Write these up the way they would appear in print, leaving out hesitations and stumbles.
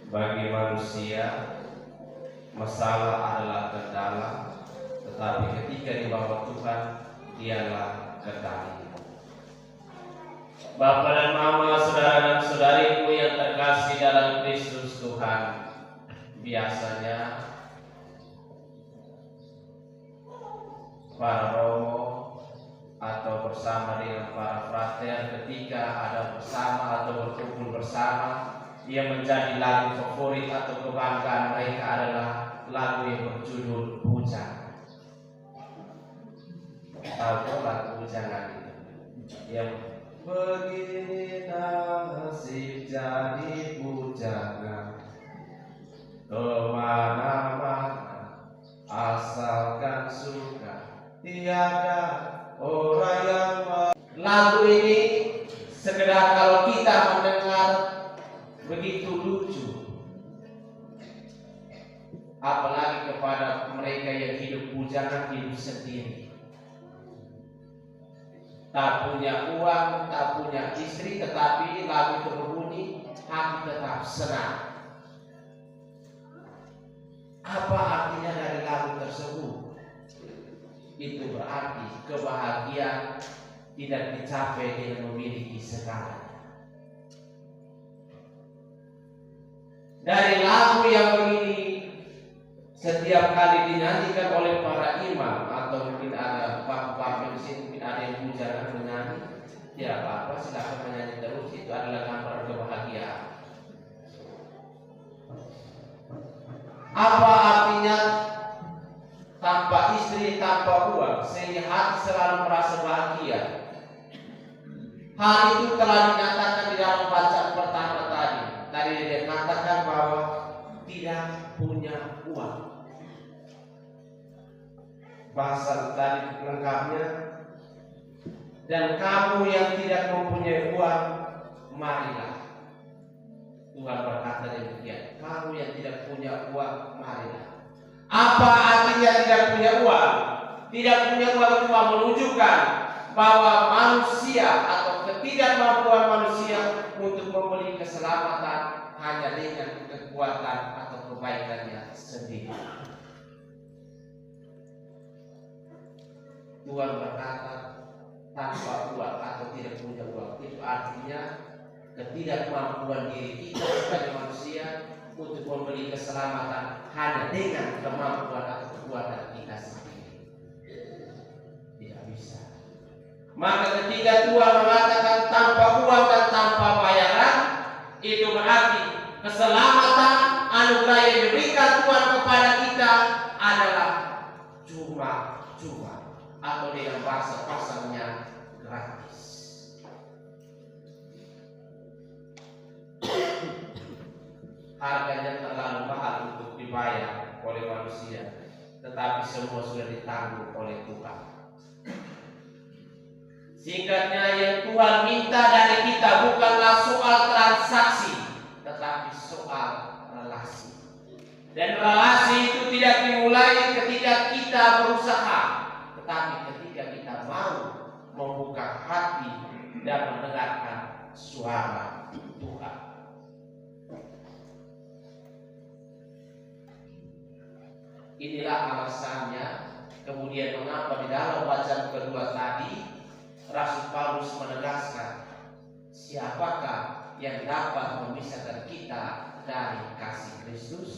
Bagi manusia, masalah adalah kendala, tetapi ketika dibawa Tuhan, dialah kendali. Bapak dan Mama, saudara dan saudariku yang terkasih dalam Kristus Tuhan, biasanya para romo atau bersama dengan para frater ketika ada bersama atau berkumpul bersama, yang menjadi lagu favorit atau kebanggaan mereka adalah lagu yang berjudul Bujang. Tahu lagu Bujangan itu? Yang begini nasib jadi bujangan, kemana-mana asalkan suka, tiada orang yang lagu ini sekedar kalau kita mendengar begitu lucu, apalagi kepada mereka yang hidup bujangan, hidup sendiri, tak punya uang, tak punya istri, tetapi lagu itu berbunyi, hati tetap senang. Apa artinya dari lagu tersebut? Itu berarti kebahagiaan tidak dicapai dengan memiliki segalanya. Dari lagu yang begini setiap kali dinyanyikan oleh para imam atau mungkin ada bapak-bapak di sini, mungkin ada yang bujangan menyanyi, tidak apa-apa, silakan menyanyi terus. Itu adalah gambaran kebahagiaan. Apa artinya tanpa istri, tanpa uang, sehingga hati selalu merasa bahagia? Hal itu telah dinyatakan di dalam bacaan pertama tadi. Tadi dia katakan bahwa tidak punya uang. Bahasa tadi lengkapnya, dan kamu yang tidak mempunyai uang, marilah. Tuhan berkata demikian, kamu yang tidak punya uang, marilah. Apa artinya tidak punya uang? Tidak punya uang cuma menunjukkan bahwa manusia atau ketidakmampuan manusia untuk membeli keselamatan hanya dengan kekuatan atau kebaikannya sendiri. Tuhan berkata tanpa uang atau tidak punya uang, itu artinya ketidakmampuan diri kita sebagai manusia untuk membeli keselamatan hanya dengan kemampuan atau kekuatan kita sendiri. Tidak bisa. Maka ketika Tuhan mengatakan tanpa uang dan tanpa bayaran, itu berarti keselamatan anugerah yang diberikan Tuhan kepada kita adalah cuma-cuma, atau dengan bahasa pasarnya gratis. Harganya terlalu mahal untuk dibayar oleh manusia, tetapi semua sudah ditanggung oleh Tuhan. Singkatnya, yang Tuhan minta dari kita bukanlah soal transaksi, tetapi soal relasi. Dan relasi itu tidak dimulai ketika kita berusaha, tetapi ketika kita mau membuka hati dan mendengarkan suara Tuhan. Inilah alasannya kemudian mengapa di dalam bacaan kedua tadi Rasul Paulus menegaskan, siapakah yang dapat memisahkan kita dari kasih Kristus?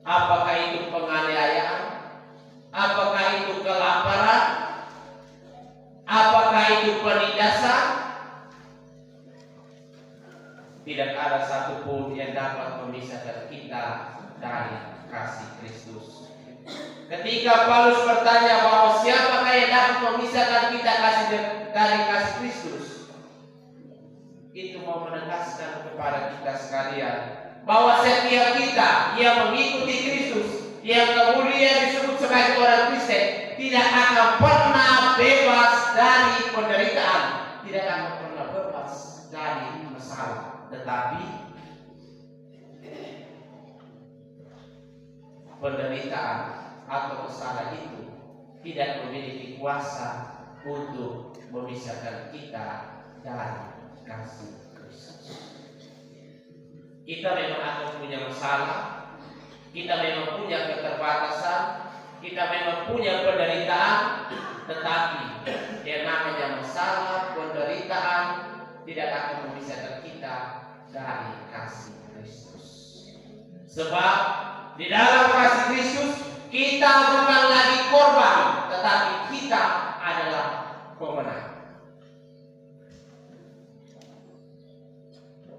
Apakah itu penganiayaan? Apakah itu kelaparan? Apakah itu penindasan? Tidak ada satupun yang dapat memisahkan kita dari kasih Kristus. Ketika Paulus bertanya bahwa siapakah yang dapat memisahkan kita dari kasih Kristus, itu mau menegaskan kepada kita sekalian bahwa setiap kita yang mengikuti Kristus, yang kemudian disebut sebagai orang Kristen, tidak akan pernah bebas dari penderitaan, tidak akan pernah bebas dari masalah, tetapi penderitaan atau masalah itu tidak memiliki kuasa untuk memisahkan kita dari kasih Kristus. Kita memang akan punya masalah, kita memang punya keterbatasan, kita memang punya penderitaan, tetapi yang namanya masalah, penderitaan tidak akan memisahkan kita dari kasih Kristus. Sebab di dalam kasih Kristus kita bukan lagi korban, tetapi kita adalah pemenang.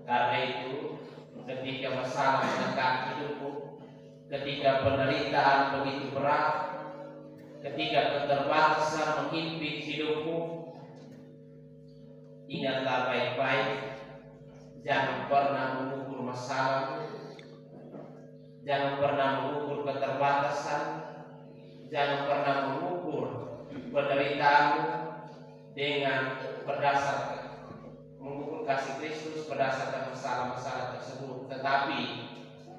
Karena itu, ketika masalah menekan hidupmu, ketika penderitaan begitu berat, ketika keterbatasan menghimpit hidupmu, ingatlah baik-baik, jangan pernah mengukur masalahmu, jangan pernah mengukur keterbatasan, jangan pernah mengukur penderitaanmu dengan berdasarkan mengukur kasih Kristus berdasarkan masalah-masalah tersebut. Tetapi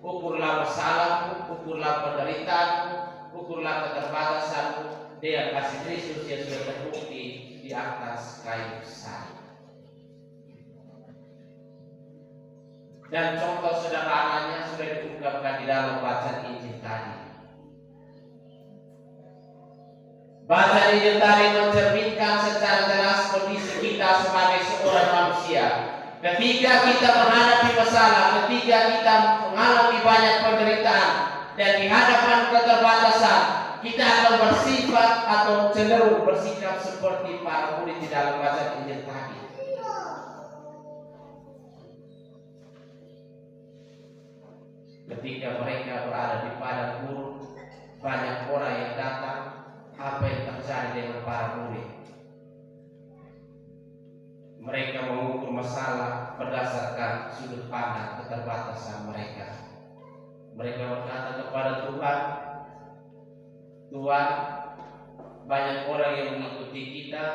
ukurlah masalahmu, ukurlah penderitaanmu, ukurlah keterbatasanmu dengan kasih Kristus yang sudah terbukti di atas kayu salib. Dan contoh sederhananya sudah diungkapkan di dalam bacaan Injil tadi. Bacaan Injil tadi mencerminkan secara jelas kondisi kita sebagai seorang manusia. Ketika kita menghadapi masalah, ketika kita mengalami banyak penderitaan dan di hadapan keterbatasan, kita akan bersifat atau cenderung bersikap seperti para murid di dalam bacaan Injil tadi. Ketika mereka berada di padang gurun, banyak orang yang datang. Apa yang terjadi dengan para murid? Mereka mengukur masalah berdasarkan sudut pandang keterbatasan mereka. Mereka berkata kepada Tuhan, Tuhan, banyak orang yang mengikuti kita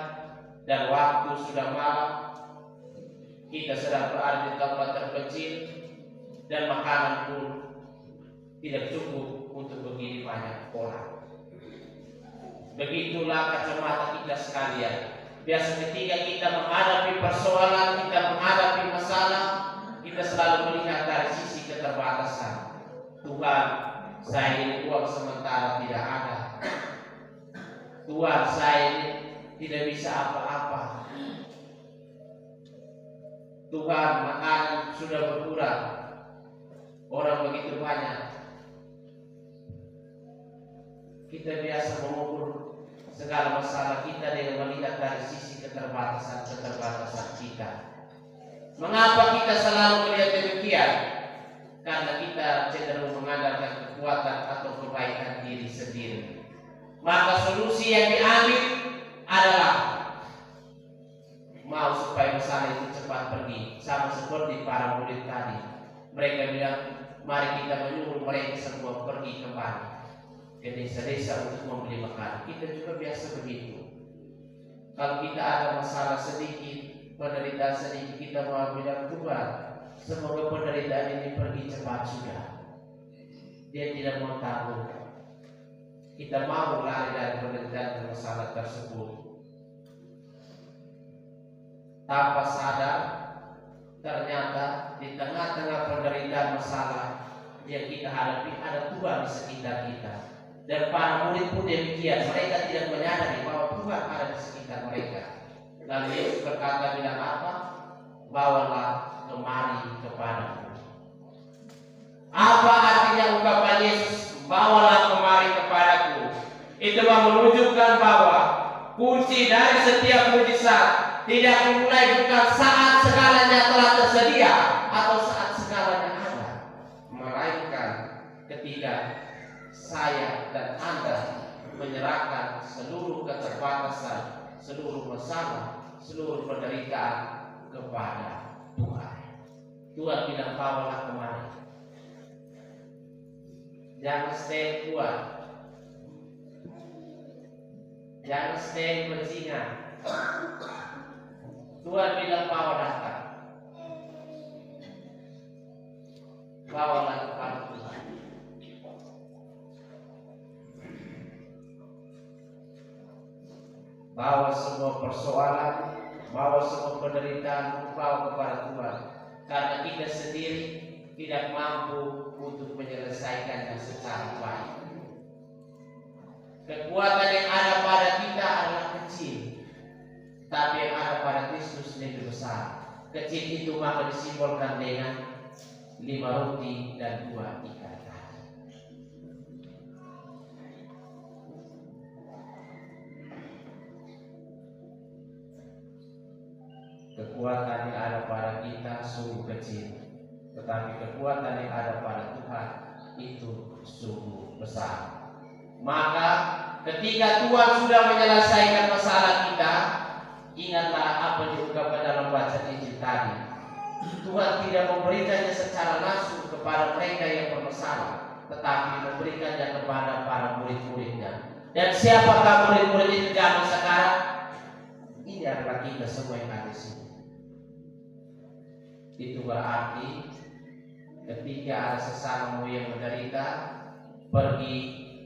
dan waktu sudah malam, kita sedang berada di tempat terpencil dan makanan pun tidak cukup untuk begini banyak orang. Begitulah kacamata kita sekalian. Biasa ketika kita menghadapi persoalan, kita menghadapi masalah, kita selalu melihat dari sisi keterbatasan. Tuhan, saya ini uang sementara tidak ada. Tuhan, saya ini tidak bisa apa-apa. Tuhan, makanan sudah berkurang. Orang begitu banyak. Kita biasa mengukur segala masalah kita dengan melihat dari sisi keterbatasan kita. Mengapa kita selalu melihat demikian? Karena kita cenderung mengandalkan kekuatan atau kebaikan diri sendiri. Maka solusi yang diambil adalah mau supaya masalah itu cepat pergi. Sama seperti para murid tadi. Mereka bilang, mari kita menyuruh mereka semua pergi kembali ke desa-desa untuk membeli makanan. Kita juga biasa begitu. Kalau kita ada masalah sedikit, penderitaan sedikit, kita mau bilang, Tuhan, semoga penderitaan ini pergi cepat sudah. Dia tidak mau tanggung. Kita mau lari dari penderitaan dan masalah tersebut. Tanpa sadar, ternyata di tengah-tengah penderitaan masalah yang kita hadapi ada Tuhan di sekitar kita. Dan para murid pun demikian, mereka tidak menyadari bahwa Tuhan ada di sekitar mereka. Lalu Yesus berkata bilang apa? Bawalah kemari kepadaku. Apa artinya ungkapan Yesus? Bawalah kemari kepadaku. Itu menunjukkan bahwa kunci dari setiap mujizat tidak dimulai bukan saat segalanya telah tersedia atau saat segalanya ada, melainkan ketika saya dan Anda menyerahkan seluruh keterbatasan, seluruh masalah, seluruh penderitaan kepada Tuhan. Tuhan bilang, bawalah kemari. Jangan stay kuat, jangan stay bajingan. Tuhan bilang, bawa datang, bawalah kepada Tuhan. Bawa semua persoalan, bawa semua penderitaan, bawa kepada Tuhan. Karena kita sendiri tidak mampu untuk menyelesaikannya secara baik. Kekuatan yang ada pada kita adalah kecil, tapi yang ada pada Kristus lebih besar. Kecil itu maka disimbolkan dengan 5 roti dan 2 ikan tadi. Kekuatan yang ada pada kita sungguh kecil, tetapi kekuatan yang ada pada Tuhan itu sungguh besar. Maka ketika Tuhan sudah menyelesaikan masalah kita, ingatlah apa yang diungkapkan dalam bacaan Injil tadi. Tuhan tidak memberikannya secara langsung kepada mereka yang bermasalah, tetapi memberikannya kepada para murid-muridnya. Dan siapakah murid-murid itu zaman sekarang? Ini adalah kita semua yang ada di sini. Itu berarti ketika ada sesamamu yang menderita, pergi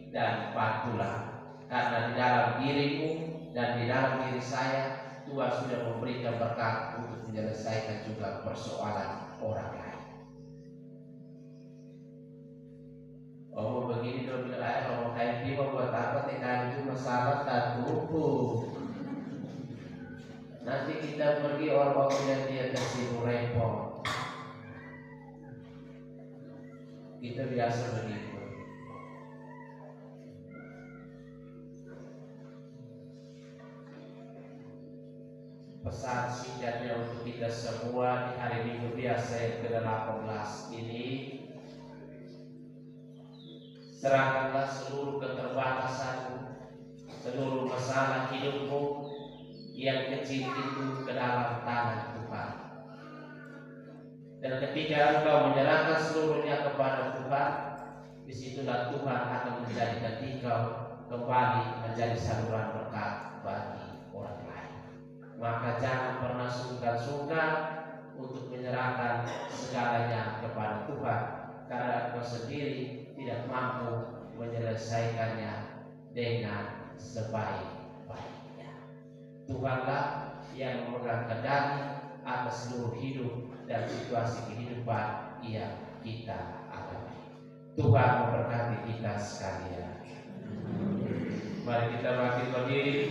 dan bantulah, karena di dalam dirimu dan di dalam diri saya Tuhan sudah memberikan berkat untuk menyelesaikan juga persoalan orang lain. Oh begini dong, kalau kayak tiba buat apa tekan itu masalah tak tubuh. Nanti kita pergi orang-orang yang dia kasih repot. Kita biasa begitu. Pesan singkatnya untuk kita semua di hari Minggu biasa yang ke-18 ini, serahkanlah seluruh keterbatasanmu, seluruh masalah hidupmu yang kecil itu ke dalam tangan Tuhan. Dan ketika engkau menyerahkan seluruhnya kepada Tuhan, disitulah Tuhan akan menjadikan engkau kembali menjadi saluran berkat bagi orang lain. Maka jangan pernah sungkan-sungkan untuk menyerahkan segalanya kepada Tuhan, karena engkau sendiri tidak mampu menyelesaikannya dengan sebaik-baiknya. Tuhanlah yang memegang kendali atas seluruh hidup dan situasi kehidupan yang kita alami. Tuhan memberkati kita sekalian. Mari kita bangkit berdiri.